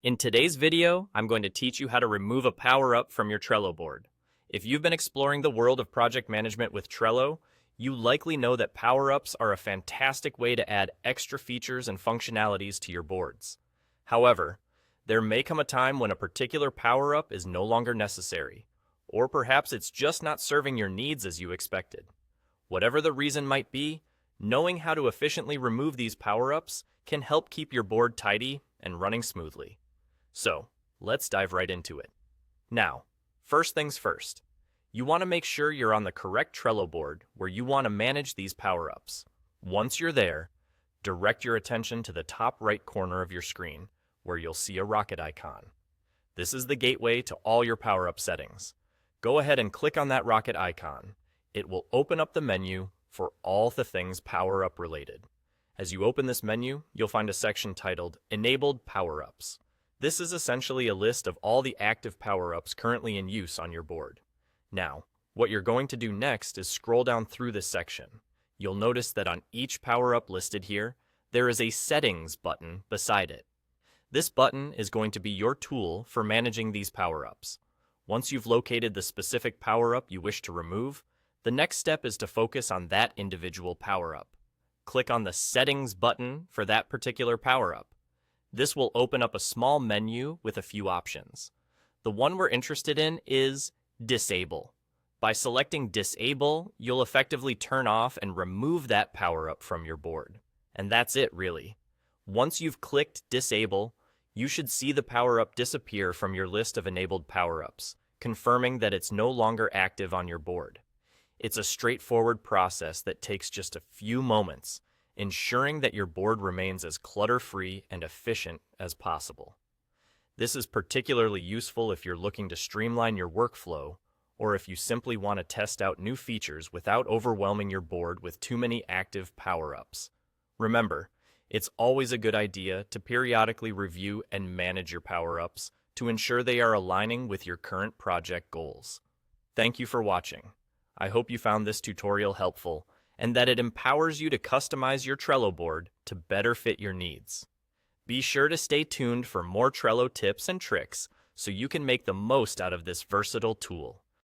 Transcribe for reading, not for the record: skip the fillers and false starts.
In today's video, I'm going to teach you how to remove a power-up from your Trello board. If you've been exploring the world of project management with Trello, you likely know that power-ups are a fantastic way to add extra features and functionalities to your boards. However, there may come a time when a particular power-up is no longer necessary, or perhaps it's just not serving your needs as you expected. Whatever the reason might be, knowing how to efficiently remove these power-ups can help keep your board tidy and running smoothly. So, let's dive right into it. Now, first things first, you want to make sure you're on the correct Trello board where you want to manage these power-ups. Once you're there, direct your attention to the top right corner of your screen where you'll see a rocket icon. This is the gateway to all your power-up settings. Go ahead and click on that rocket icon. It will open up the menu for all the things power-up related. As you open this menu, you'll find a section titled Enabled Power-Ups. This is essentially a list of all the active power-ups currently in use on your board. Now, what you're going to do next is scroll down through this section. You'll notice that on each power-up listed here, there is a Settings button beside it. This button is going to be your tool for managing these power-ups. Once you've located the specific power-up you wish to remove, the next step is to focus on that individual power-up. Click on the Settings button for that particular power-up. This will open up a small menu with a few options. The one we're interested in is Disable. By selecting Disable, you'll effectively turn off and remove that power-up from your board. And that's it, really. Once you've clicked Disable, you should see the power-up disappear from your list of enabled power-ups, confirming that it's no longer active on your board. It's a straightforward process that takes just a few moments, ensuring that your board remains as clutter-free and efficient as possible. This is particularly useful if you're looking to streamline your workflow, or if you simply want to test out new features without overwhelming your board with too many active power-ups. Remember, it's always a good idea to periodically review and manage your power-ups to ensure they are aligning with your current project goals. Thank you for watching. I hope you found this tutorial helpful and that it empowers you to customize your Trello board to better fit your needs. Be sure to stay tuned for more Trello tips and tricks so you can make the most out of this versatile tool.